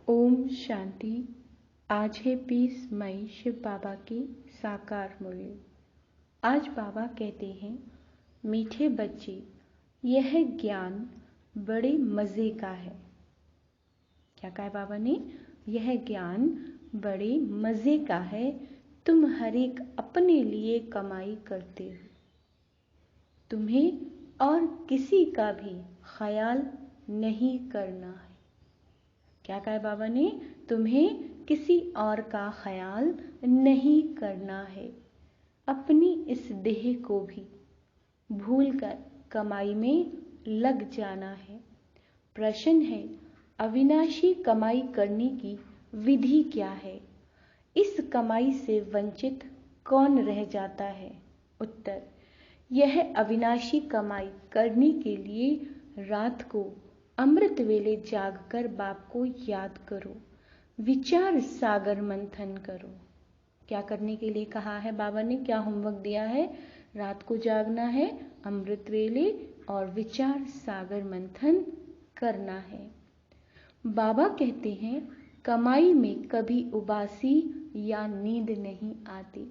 ओम शांति। आज है 20 मई शिव बाबा की साकार मुरली। आज बाबा कहते हैं, मीठे बच्चे, यह ज्ञान बड़े मज़े का है। क्या कहा है बाबा ने? यह ज्ञान बड़े मज़े का है। तुम हर एक अपने लिए कमाई करते हो। तुम्हें और किसी का भी ख्याल नहीं करना है। क्या कहा है बाबा ने? तुम्हें किसी और का ख्याल नहीं करना है। अपनी इस देह को भी भूलकर कमाई में लग जाना है। प्रश्न है, अविनाशी कमाई करने की विधि क्या है? इस कमाई से वंचित कौन रह जाता है? उत्तर, यह अविनाशी कमाई करने के लिए रात को अमृत वेले जागकर बाप को याद करो, विचार सागर मंथन करो। क्या करने के लिए कहा है बाबा ने? क्या होमवर्क दिया है? रात को जागना है, अमृत वेले और विचार सागर मंथन करना है। बाबा कहते हैं, कमाई में कभी उबासी या नींद नहीं आती।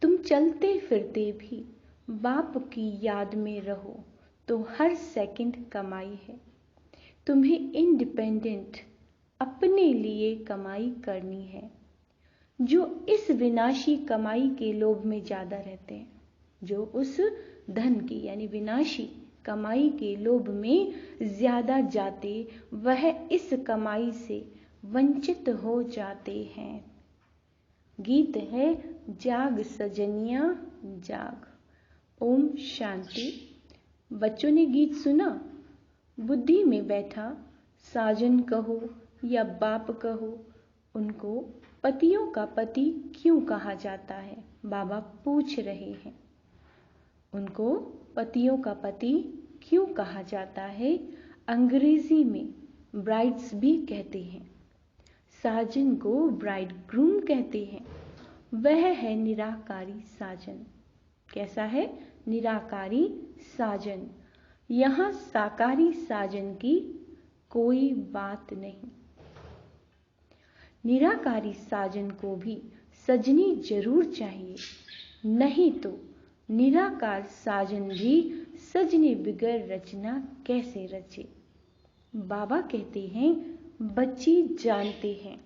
तुम चलते फिरते भी बाप की याद में रहो तो हर सेकंड कमाई है। तुम्हें इंडिपेंडेंट अपने लिए कमाई करनी है। जो इस विनाशी कमाई के लोभ में ज़्यादा रहते हैं, जो उस धन की यानी विनाशी कमाई के लोभ में ज़्यादा जाते, वह इस कमाई से वंचित हो जाते हैं। गीत है, जाग सजनिया जाग। ओम शांति। बच्चों ने गीत सुना? बुद्धि में बैठा साजन कहो या बाप कहो, उनको पतियों का पति क्यों कहा जाता है? बाबा पूछ रहे हैं, उनको पतियों का पति क्यों कहा जाता है? अंग्रेजी में ब्राइड्स भी कहते हैं। साजन को ब्राइड ग्रूम कहते हैं। वह है निराकारी साजन। कैसा है? निराकारी साजन। यहाँ साकारी साजन की कोई बात नहीं। निराकारी साजन को भी सजनी जरूर चाहिए, नहीं तो निराकार साजन भी सजने बिगर रचना कैसे रचे? बाबा कहते हैं, बच्चे जानते हैं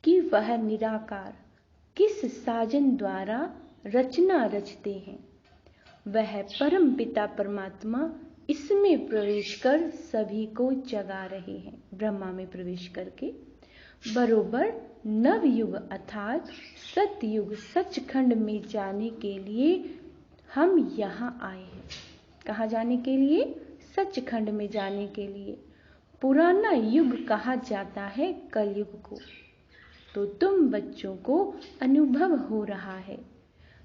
कि वह निराकार किस साजन द्वारा रचना रचते हैं। वह परम पिता परमात्मा इसमें प्रवेश कर सभी को जगा रहे हैं। ब्रह्मा में प्रवेश करके बरोबर नवयुग अर्थात सतयुग सचखंड में जाने के लिए हम यहाँ आए हैं। कहाँ जाने के लिए? सचखंड में जाने के लिए। पुराना युग कहा जाता है कलयुग को। तो तुम बच्चों को अनुभव हो रहा है,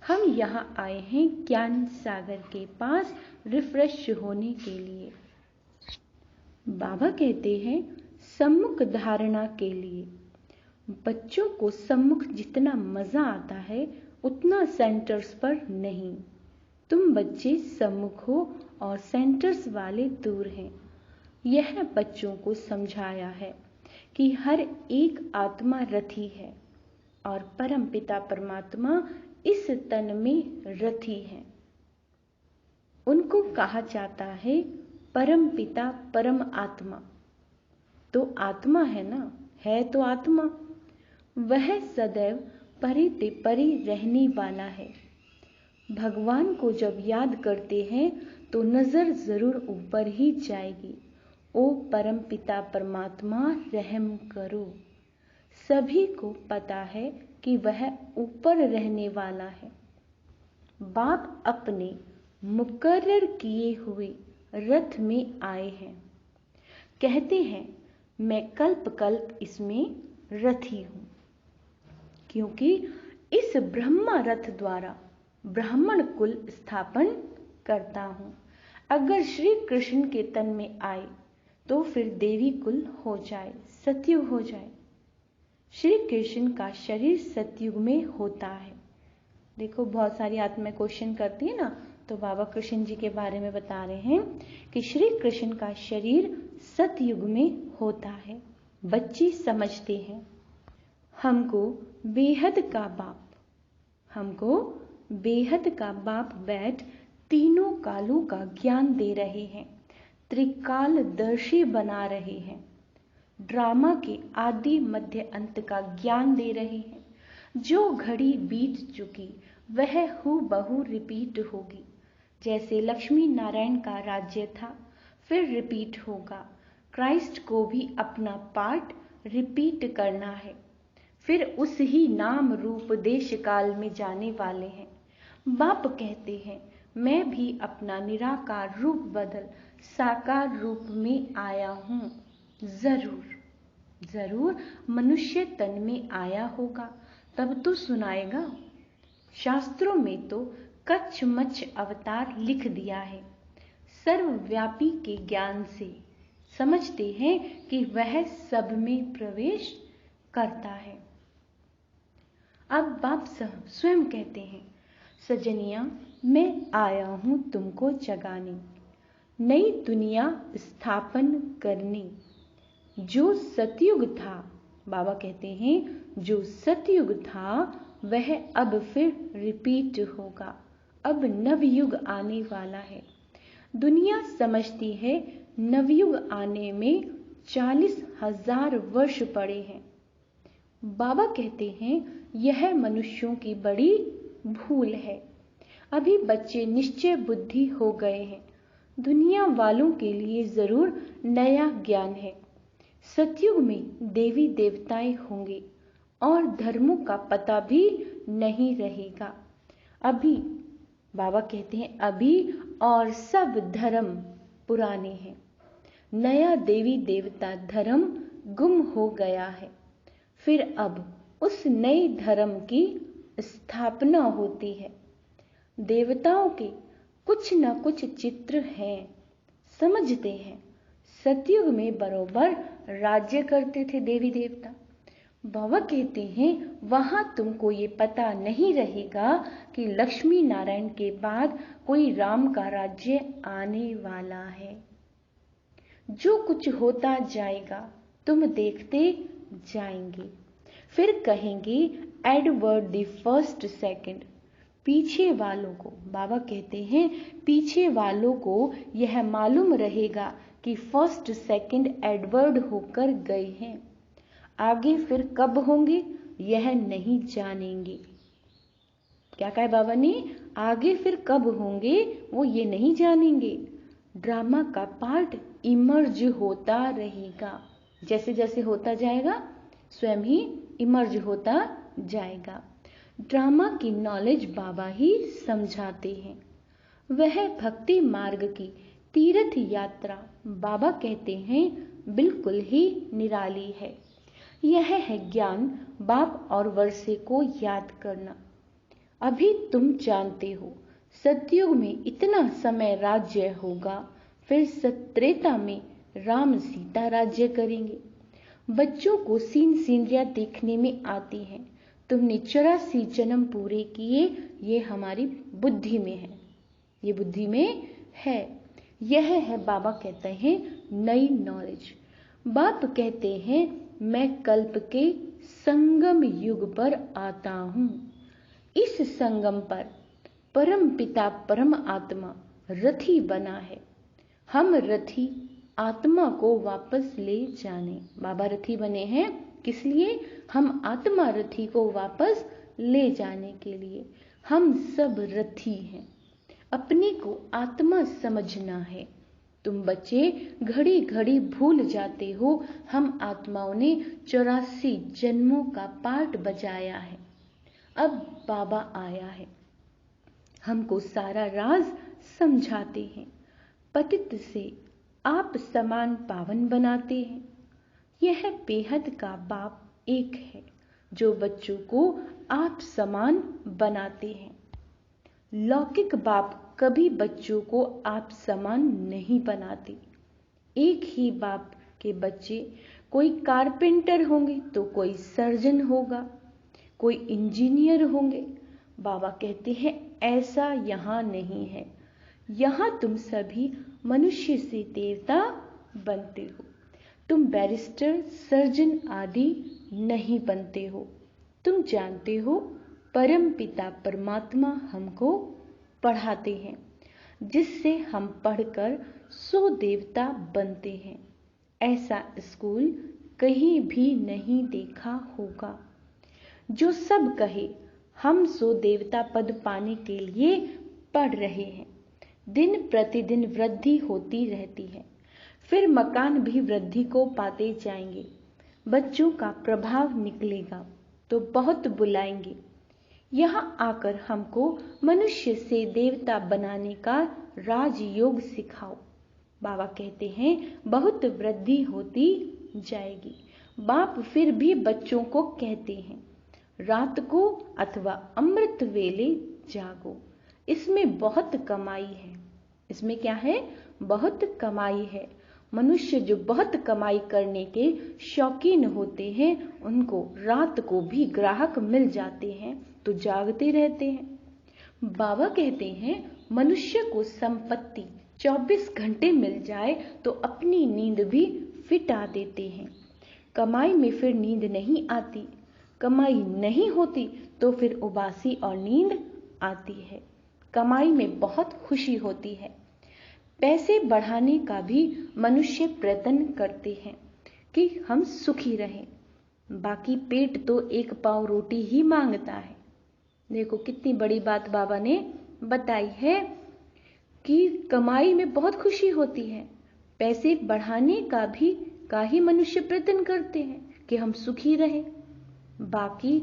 हम यहाँ आए हैं ज्ञान सागर के पास रिफ्रेश होने के लिए। बाबा कहते हैं, सम्मुख धारणा के लिए बच्चों को सम्मुख जितना मजा आता है उतना सेंटर्स पर नहीं। तुम बच्चे सम्मुख हो और सेंटर्स वाले दूर हैं। यह बच्चों को समझाया है कि हर एक आत्मा रथी है और परम पिता परमात्मा इस तन में रथी है। उनको कहा जाता है परम पिता परम आत्मा। तो आत्मा है ना, है तो आत्मा। वह सदैव परे ते परे रहने वाला है। भगवान को जब याद करते हैं तो नजर जरूर ऊपर ही जाएगी। ओ परम पिता परमात्मा रहम करो। सभी को पता है कि वह ऊपर रहने वाला है। बाप अपने मुकर्रर किए हुए रथ में आए हैं। कहते हैं, मैं कल्प कल्प इसमें रथी हूं, क्योंकि इस ब्रह्मा रथ द्वारा ब्राह्मण कुल स्थापन करता हूं। अगर श्री कृष्ण के तन में आए तो फिर देवी कुल हो जाए, सतयुग हो जाए। श्री कृष्ण का शरीर सतयुग में होता है। देखो, बहुत सारी आत्माएं क्वेश्चन करती है ना, तो बाबा कृष्ण जी के बारे में बता रहे हैं कि श्री कृष्ण का शरीर सतयुग में होता है। बच्चे समझते हैं हमको बेहद का बाप बैठ तीनों कालों का ज्ञान दे रहे हैं, त्रिकालदर्शी बना रहे हैं, ड्रामा के आदि मध्य अंत का ज्ञान दे रहे हैं। जो घड़ी बीत चुकी वह हूबहू रिपीट होगी। जैसे लक्ष्मी नारायण का राज्य था, फिर रिपीट होगा। क्राइस्ट को भी अपना पार्ट रिपीट करना है, फिर उस ही नाम रूप देश काल में जाने वाले हैं। बाप कहते हैं मैं भी अपना निराकार रूप बदल साकार रूप में आया हूँ। जरूर मनुष्य तन में आया होगा, तब तो सुनाएगा। शास्त्रों में तो कच्छ अवतार लिख दिया है। सर्वव्यापी के ज्ञान से समझते हैं कि वह सब में प्रवेश करता है। अब बाप स्वयं कहते हैं सजनिया मैं आया हूं तुमको जगाने, नई दुनिया स्थापन करने। जो सतयुग था, बाबा कहते हैं जो सतयुग था वह अब फिर रिपीट होगा। अब नवयुग आने वाला है। दुनिया समझती है नवयुग आने में 40,000 वर्ष पड़े हैं। बाबा कहते हैं यह मनुष्यों की बड़ी भूल है। अभी बच्चे निश्चय बुद्धि हो गए हैं। दुनिया वालों के लिए जरूर नया ज्ञान है। सतयुग में देवी देवताएं होंगे और धर्मों का पता भी नहीं रहेगा। अभी बाबा कहते हैं अभी और सब धर्म पुराने हैं। नया देवी देवता धर्म गुम हो गया है। फिर अब उस नए धर्म की स्थापना होती है। देवताओं के कुछ न कुछ चित्र हैं। समझते हैं सतयुग में बरोबर राज्य करते थे देवी देवता। बाबा कहते हैं वहां तुमको ये पता नहीं रहेगा कि लक्ष्मी नारायण के बाद कोई राम का राज्य आने वाला है। जो कुछ होता जाएगा तुम देखते जाएंगे। फिर कहेंगे एडवर्ड द फर्स्ट सेकंड। पीछे वालों को, बाबा कहते हैं पीछे वालों को यह मालूम रहेगा कि फर्स्ट सेकंड एडवर्ड होकर गए हैं। आगे फिर कब होंगे यह नहीं जानेंगे। क्या कहा बाबा ने? आगे फिर कब होंगे वो ये नहीं जानेंगे। ड्रामा का पार्ट इमर्ज होता रहेगा। जैसे जैसे होता जाएगा स्वयं ही इमर्ज होता जाएगा। ड्रामा की नॉलेज बाबा ही समझाते हैं। वह भक्ति मार्ग की तीर्थ यात्रा बाबा कहते हैं बिल्कुल ही निराली है। यह है ज्ञान बाप और वर्षे को याद करना। अभी तुम जानते हो सतयुग में इतना समय राज्य होगा, फिर सत्रेता में राम सीता राज्य करेंगे। बच्चों को सीनरियां देखने में आती हैं। तुमने 84 जन्म पूरे किए, ये हमारी बुद्धि में है, ये बुद्धि में है। यह है बाबा कहते हैं नई नॉलेज। बाप कहते हैं मैं कल्प के संगम युग पर आता हूँ। इस संगम पर परम पिता परम आत्मा रथी बना है। हम रथी आत्मा को वापस ले जाने। बाबा रथी बने हैं किस लिए? हम आत्मा रथी को वापस ले जाने के लिए। हम सब रथी हैं। अपने को आत्मा समझना है। तुम बच्चे घड़ी घड़ी भूल जाते हो हम आत्माओं ने 84 जन्मों का पार्ट बजाया है। अब बाबा आया है, हमको सारा राज समझाते हैं। पतित से आप समान पावन बनाते हैं। यह बेहद का बाप एक है जो बच्चों को आप समान बनाते हैं। लौकिक बाप कभी बच्चों को आप समान नहीं बनाते। एक ही बाप के बच्चे कोई कारपेंटर होंगे तो कोई सर्जन होगा, कोई इंजीनियर होंगे। बाबा कहते हैं ऐसा यहाँ नहीं है। यहाँ तुम सभी मनुष्य से देवता बनते हो। तुम बैरिस्टर, सर्जन आदि नहीं बनते हो। तुम जानते हो परम पिता परमात्मा हमको पढ़ाते हैं, जिससे हम पढ़कर सो देवता बनते हैं। ऐसा स्कूल कहीं भी नहीं देखा होगा जो सब कहे हम सो देवता पद पाने के लिए पढ़ रहे हैं। दिन प्रतिदिन वृद्धि होती रहती है, फिर मकान भी वृद्धि को पाते जाएंगे। बच्चों का प्रभाव निकलेगा तो बहुत बुलाएंगे, यहाँ आकर हमको मनुष्य से देवता बनाने का राजयोग सिखाओ। बाबा कहते हैं बहुत वृद्धि होती जाएगी। बाप फिर भी बच्चों को कहते हैं रात को अथवा अमृत वेले जागो, इसमें बहुत कमाई है। इसमें क्या है? बहुत कमाई है। मनुष्य जो बहुत कमाई करने के शौकीन होते हैं उनको रात को भी ग्राहक मिल जाते हैं तो जागते रहते हैं। बाबा कहते हैं मनुष्य को संपत्ति 24 घंटे मिल जाए तो अपनी नींद भी फिटा देते हैं। कमाई में फिर नींद नहीं आती, कमाई नहीं होती तो फिर उबासी और नींद आती है। कमाई में बहुत खुशी होती है। पैसे बढ़ाने का भी मनुष्य प्रयत्न करते हैं कि हम सुखी रहें, बाकी पेट तो एक पाव रोटी ही मांगता है। देखो कितनी बड़ी बात बाबा ने बताई है कि कमाई में बहुत खुशी होती है, पैसे बढ़ाने का ही मनुष्य प्रयत्न करते हैं कि हम सुखी रहें, बाकी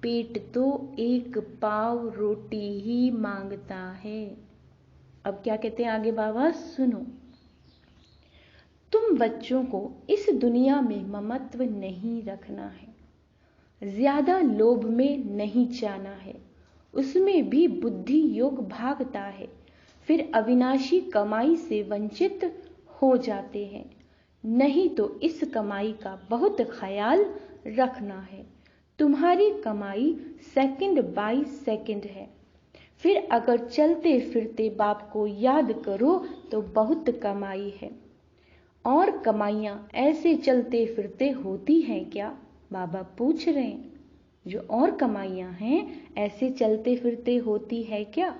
पेट तो एक पाव रोटी ही मांगता है। अब क्या कहते हैं आगे बाबा, सुनो। तुम बच्चों को इस दुनिया में ममत्व नहीं रखना है, ज्यादा लोभ में नहीं जाना है, उसमें भी बुद्धि योग भागता है, फिर अविनाशी कमाई से वंचित हो जाते हैं। नहीं तो इस कमाई का बहुत ख्याल रखना है। तुम्हारी कमाई सेकंड बाय सेकंड है। फिर अगर चलते फिरते बाप को याद करो तो बहुत कमाई है। और कमाइयां ऐसे चलते फिरते होती हैं क्या? बाबा पूछ रहे हैं, जो और कमाइयां हैं ऐसे चलते फिरते होती है क्या?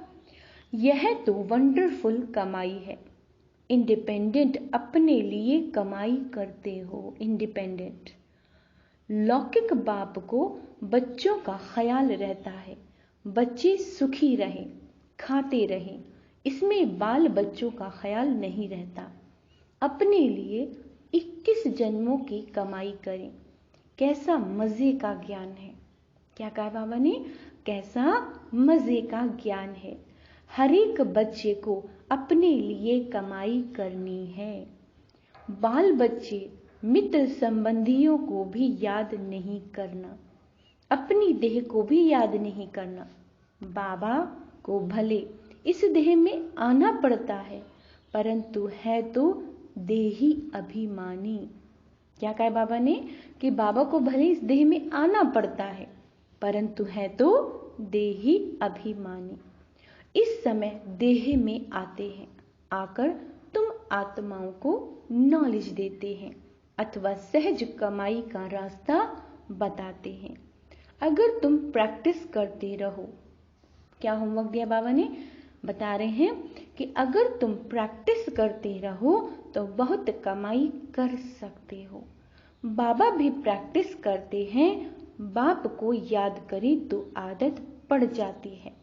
यह तो वंडरफुल कमाई है। इंडिपेंडेंट अपने लिए कमाई करते हो, इंडिपेंडेंट। लौकिक बाप को बच्चों का ख्याल रहता है, बच्चे सुखी रहें, खाते रहें, इसमें बाल बच्चों का ख्याल नहीं रहता। अपने लिए 21 जन्मों की कमाई करें। कैसा मजे का ज्ञान है। क्या कहा बाबा ने? कैसा मजे का ज्ञान है। हर एक बच्चे को अपने लिए कमाई करनी है। बाल बच्चे मित्र संबंधियों को भी याद नहीं करना, अपनी देह को भी याद नहीं करना। बाबा को भले इस देह में आना पड़ता है, परंतु है तो देही अभिमानी। क्या कहा बाबा ने? कि बाबा को भले इस देह में आना पड़ता है, परंतु है तो देही अभिमानी। इस समय देह में आते हैं, आकर तुम आत्माओं को नॉलेज देते हैं अथवा सहज कमाई का रास्ता बताते हैं। अगर तुम प्रैक्टिस करते रहो, क्या होमवर्क दिया बाबा ने? बता रहे हैं कि अगर तुम प्रैक्टिस करते रहो तो बहुत कमाई कर सकते हो। बाबा भी प्रैक्टिस करते हैं, बाप को याद करें तो आदत पड़ जाती है।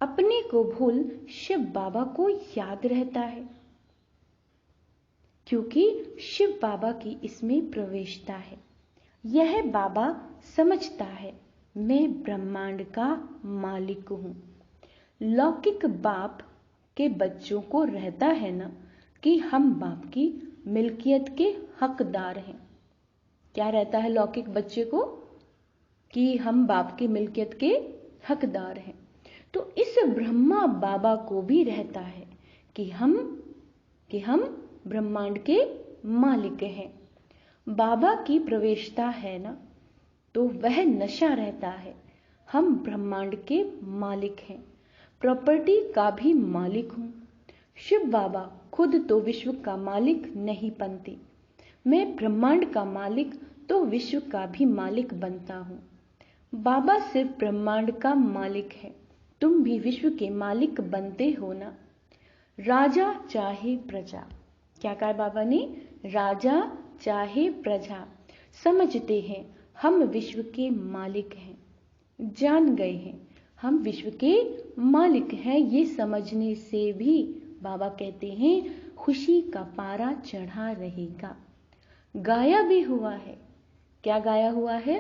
अपने को भूल शिव बाबा को याद रहता है, क्योंकि शिव बाबा की इसमें प्रवेशता है। यह बाबा समझता है मैं ब्रह्मांड का मालिक हूं। लौकिक बाप के बच्चों को रहता है ना कि हम बाप की मिल्कियत के हकदार हैं। क्या रहता है लौकिक बच्चे को? कि हम बाप की मिल्कियत के हकदार हैं। तो इस ब्रह्मा बाबा को भी रहता है कि हम ब्रह्मांड के मालिक हैं। बाबा की प्रवेशता है ना, तो वह नशा रहता है हम ब्रह्मांड के मालिक हैं, प्रॉपर्टी का भी मालिक हूं। शिव बाबा खुद तो विश्व का मालिक नहीं बनते, मैं ब्रह्मांड का मालिक तो विश्व का भी मालिक बनता हूँ। बाबा सिर्फ ब्रह्मांड का मालिक है, तुम भी विश्व के मालिक बनते हो ना। राजा चाहे प्रजा, क्या कहा बाबा ने? राजा चाहे प्रजा, समझते हैं हम विश्व के मालिक हैं, जान गए हैं हम विश्व के मालिक हैं। ये समझने से भी बाबा कहते हैं खुशी का पारा चढ़ा रहेगा। गाया भी हुआ है, क्या गाया हुआ है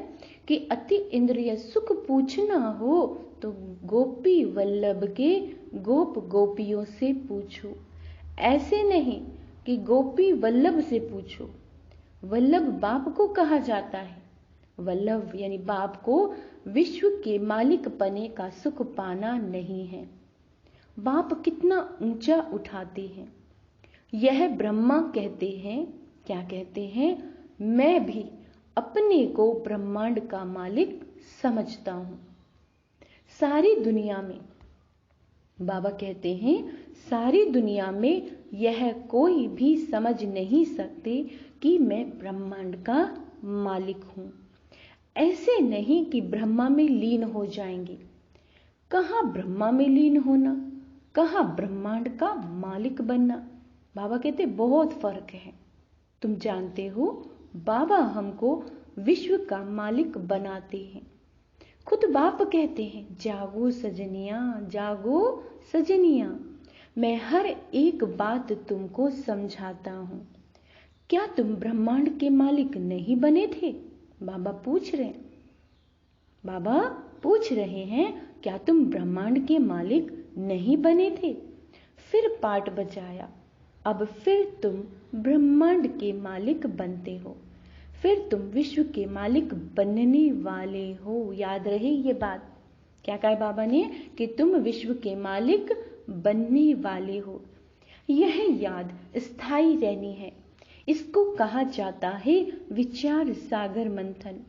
कि अति इंद्रिय सुख पूछना हो तो गोपी वल्लभ के गोप गोपियों से पूछो। ऐसे नहीं कि गोपी वल्लभ से पूछो। वल्लभ बाप को कहा जाता है, वल्लभ यानी बाप को विश्व के मालिक पने का सुख पाना नहीं है। बाप कितना ऊंचा उठाते हैं। यह ब्रह्मा कहते हैं, क्या कहते हैं? मैं भी अपने को ब्रह्मांड का मालिक समझता हूं। सारी दुनिया में, बाबा कहते हैं सारी दुनिया में यह कोई भी समझ नहीं सकते कि मैं ब्रह्मांड का मालिक हूं। ऐसे नहीं कि ब्रह्मा में लीन हो जाएंगे। कहां ब्रह्मा में लीन होना, कहां ब्रह्मांड का मालिक बनना। बाबा कहते बहुत फर्क है। तुम जानते हो बाबा हमको विश्व का मालिक बनाते हैं। खुद बाप कहते हैं जागो सजनिया, जागो सजनिया, मैं हर एक बात तुमको समझाता हूं। क्या तुम ब्रह्मांड के मालिक नहीं बने थे? बाबा पूछ रहे हैं, बाबा पूछ रहे हैं क्या तुम ब्रह्मांड के मालिक नहीं बने थे? फिर पाठ बजाया, अब फिर तुम ब्रह्मांड के मालिक बनते हो, फिर तुम विश्व के मालिक बनने वाले हो। याद रहे ये बात। क्या कहा बाबा ने कि तुम विश्व के मालिक बनने वाले हो। यह याद स्थायी रहनी है। इसको कहा जाता है विचार सागर मंथन।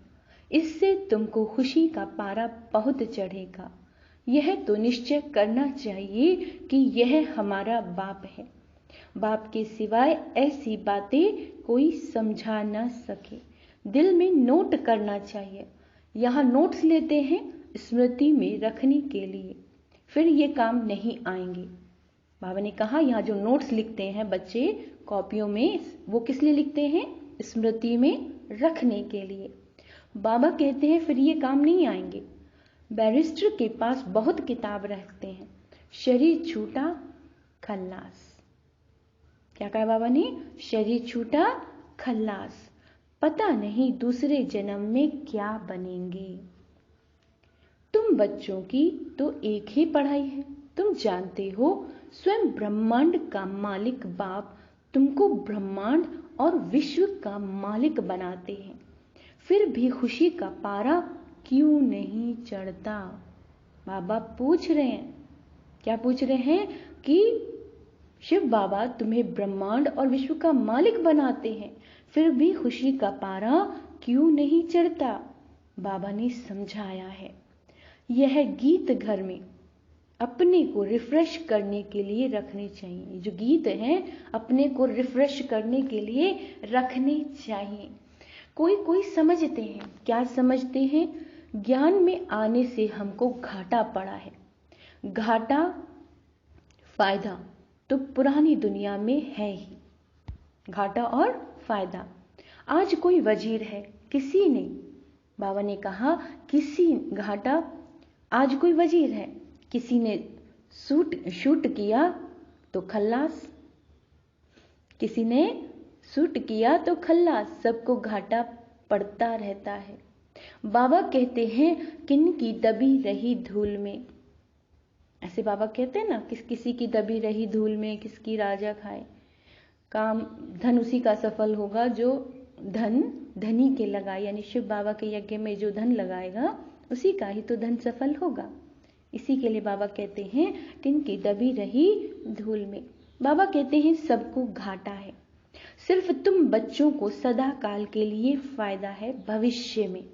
इससे तुमको खुशी का पारा बहुत चढ़ेगा। यह तो निश्चय करना चाहिए कि यह हमारा बाप है। बाप के सिवाय ऐसी बातें कोई समझा ना सके। दिल में नोट करना चाहिए। यहाँ नोट्स लेते हैं स्मृति में रखने के लिए, फिर ये काम नहीं आएंगे। बाबा ने कहा यहाँ जो नोट्स लिखते हैं बच्चे कॉपियों में, वो किस लिए लिखते हैं? स्मृति में रखने के लिए। बाबा कहते हैं फिर ये काम नहीं आएंगे। बैरिस्टर के पास बहुत किताब रखते हैं, शरीर छूटा खल्लास। क्या कहा बाबा ने? शरीर छूटा खल्लास, पता नहीं दूसरे जन्म में क्या बनेंगे। तुम बच्चों की तो एक ही पढ़ाई है। तुम जानते हो स्वयं ब्रह्मांड का मालिक बाप तुमको ब्रह्मांड और विश्व का मालिक बनाते हैं, फिर भी खुशी का पारा क्यों नहीं चढ़ता? बाबा पूछ रहे हैं, क्या पूछ रहे हैं कि शिव बाबा तुम्हें ब्रह्मांड और विश्व का मालिक बनाते हैं, फिर भी खुशी का पारा क्यों नहीं चढ़ता? बाबा ने समझाया है। यह गीत घर में अपने को रिफ्रेश करने के लिए रखने चाहिए। जो गीत हैं अपने को रिफ्रेश करने के लिए रखने चाहिए। कोई कोई समझते हैं, क्या समझते हैं? ज्ञान में आने से हमको घाटा पड़ा है। घाटा फायदा तो पुरानी दुनिया में है ही, घाटा और फायदा। आज कोई वजीर है, किसी ने, बाबा ने कहा किसी घाटा, आज कोई वजीर है, किसी ने शूट किया तो खल्लास, किसी ने शूट किया तो खल्लास, सबको घाटा पड़ता रहता है। बाबा कहते हैं किन की दबी रही धूल में, ऐसे बाबा कहते हैं ना, किसी की दबी रही धूल में किसकी राजा खाए। काम धन उसी का सफल होगा जो धन धनी के लगाए, यानी शिव बाबा के यज्ञ में जो धन लगाएगा उसी का ही तो धन सफल होगा। इसी के लिए बाबा कहते हैं किनकी दबी रही धूल में। बाबा कहते हैं सबको घाटा है, सिर्फ तुम बच्चों को सदा काल के लिए फायदा है, भविष्य में,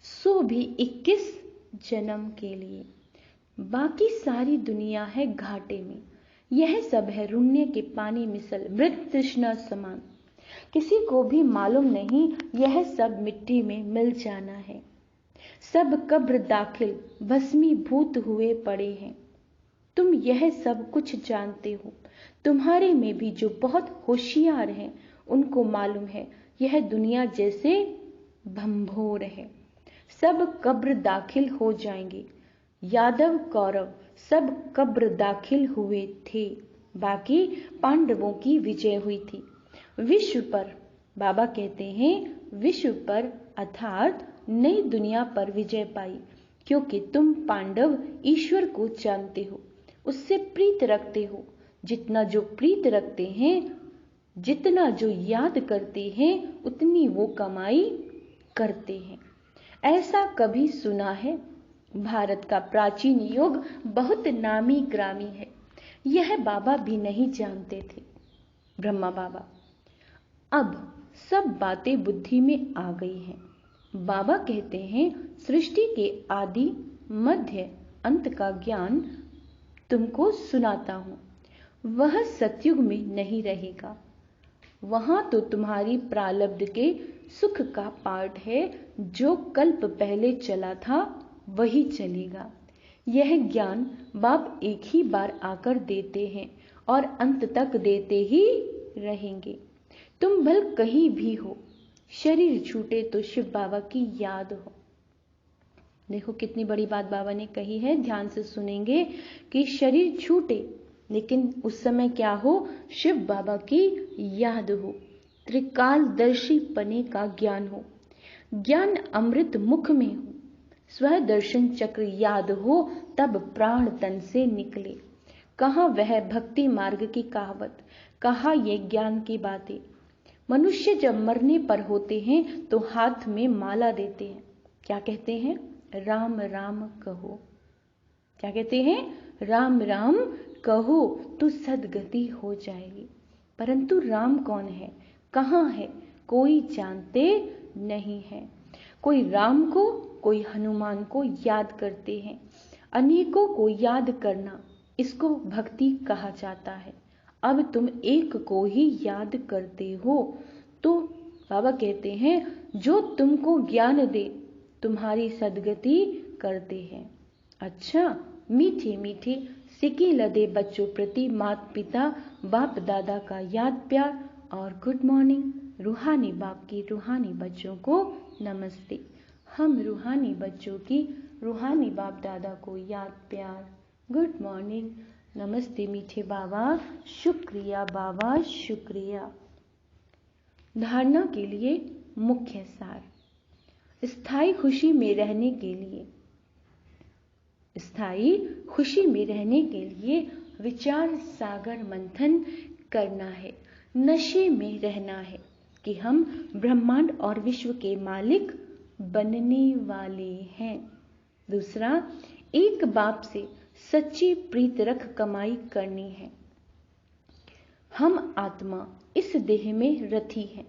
सो भी 21 जन्म के लिए। बाकी सारी दुनिया है घाटे में। यह सब है रुण्य के पानी मिसल मृत तृष्णा समान। किसी को भी मालूम नहीं यह सब मिट्टी में मिल जाना है। सब कब्र दाखिल भस्मीभूत हुए पड़े हैं। तुम यह सब कुछ जानते हो। तुम्हारे में भी जो बहुत होशियार हैं उनको मालूम है यह दुनिया जैसे भंभोर है। सब कब्र दाखिल हो जाएंगे। यादव कौरव सब कब्र दाखिल हुए थे। बाकी पांडवों की विजय हुई थी। विश्व पर, बाबा कहते हैं विश्व पर अर्थात नई दुनिया पर विजय पाई, क्योंकि तुम पांडव ईश्वर को जानते हो, उससे प्रीत रखते हो। जितना जो प्रीत रखते हैं, जितना जो याद करते हैं, उतनी वो कमाई करते हैं। ऐसा कभी सुना है? भारत का प्राचीन योग बहुत नामी ग्रामी है। यह बाबा भी नहीं जानते थे, ब्रह्मा बाबा। अब सब बातें बुद्धि में आ गई हैं। बाबा कहते हैं सृष्टि के आदि मध्य अंत का ज्ञान तुमको सुनाता हूं। वह सतयुग में नहीं रहेगा। वहां तो तुम्हारी प्रारब्ध के सुख का पाठ है। जो कल्प पहले चला था वही चलेगा। यह ज्ञान बाप एक ही बार आकर देते हैं और अंत तक देते ही रहेंगे। तुम भल कहीं भी हो, शरीर छूटे तो शिव बाबा की याद हो। देखो कितनी बड़ी बात बाबा ने कही है। ध्यान से सुनेंगे कि शरीर छूटे लेकिन उस समय क्या हो? शिव बाबा की याद हो, त्रिकालदर्शी पने का ज्ञान हो, ज्ञान अमृत मुख में हो, स्वदर्शन चक्र याद हो, तब प्राण तन से निकले। कहाँ वह भक्ति मार्ग की कहावत, कहाँ ये ज्ञान की बातें। मनुष्य जब मरने पर होते हैं तो हाथ में माला देते हैं। क्या कहते हैं? राम राम कहो। क्या कहते हैं? राम राम कहो तो सदगति हो जाएगी। परंतु राम कौन है, कहाँ है, कोई जानते नहीं है। कोई राम को, कोई हनुमान को याद करते हैं। अनेकों को याद करना, इसको भक्ति कहा जाता है। अब तुम एक को ही याद करते हो तो बाबा कहते हैं जो तुमको ज्ञान दे तुम्हारी सदगति करते हैं। अच्छा, मीठे मीठे सिके लदे बच्चों प्रति माता पिता बाप दादा का याद प्यार और गुड मॉर्निंग। रूहानी बाप की रूहानी बच्चों को नमस्ते। हम रूहानी बच्चों की रूहानी बाप दादा को याद प्यार, गुड मॉर्निंग, नमस्ते मीठे बाबा, शुक्रिया बाबा, शुक्रिया। धारणा के लिए मुख्य सार। स्थायी खुशी में रहने के लिए, स्थायी खुशी में रहने के लिए विचार सागर मंथन करना है। नशे में रहना है कि हम ब्रह्मांड और विश्व के मालिक बनने वाले हैं। दूसरा, एक बाप से सच्ची प्रीत रख कमाई करनी है। हम आत्मा इस देह में रथी है।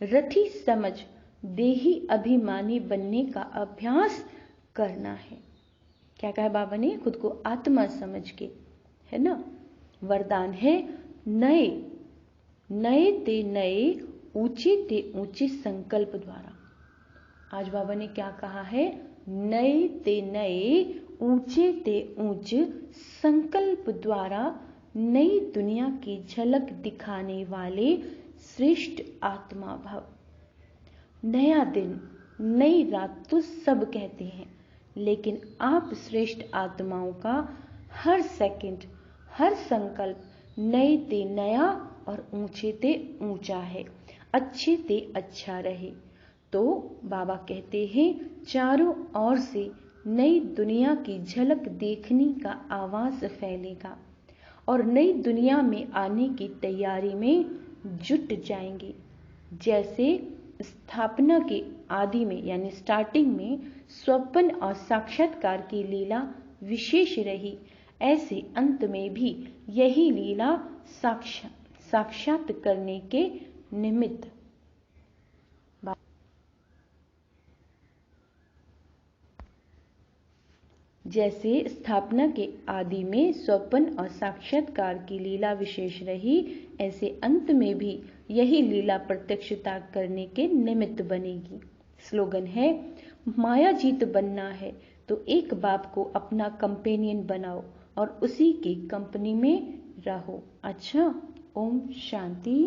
रथी समझ देही अभिमानी बनने का अभ्यास करना है। क्या कहा बाबा ने? खुद को आत्मा समझ के, है ना। वरदान है नए नए ते नए, ऊंचे ते ऊंचे संकल्प द्वारा। आज बाबा ने क्या कहा है? नए ते नए, ऊंचे ते ऊंचे संकल्प द्वारा नई दुनिया की झलक दिखाने वाले श्रेष्ठ आत्मा भव। नया दिन, नई रात तो सब कहते हैं, लेकिन आप श्रेष्ठ आत्माओं का हर सेकंड, हर संकल्प नए ते नया और ऊंचे ते ऊंचा है, अच्छे ते अच्छा रहे। तो बाबा कहते हैं चारों ओर से नई दुनिया की झलक देखने का आवाज फैलेगा और नई दुनिया में आने की तैयारी में जुट जाएंगे। जैसे स्थापना के आदि में यानी स्टार्टिंग में स्वप्न और साक्षात्कार की लीला विशेष रही, ऐसे अंत में भी यही लीला साक्षात करने के निमित्त। जैसे स्थापना के आदि में स्वपन और साक्षात्कार की लीला विशेष रही, ऐसे अंत में भी यही लीला प्रत्यक्षता करने के निमित्त बनेगी। स्लोगन है, माया जीत बनना है तो एक बाप को अपना कंपेनियन बनाओ और उसी की कंपनी में रहो। अच्छा, ओम शांति।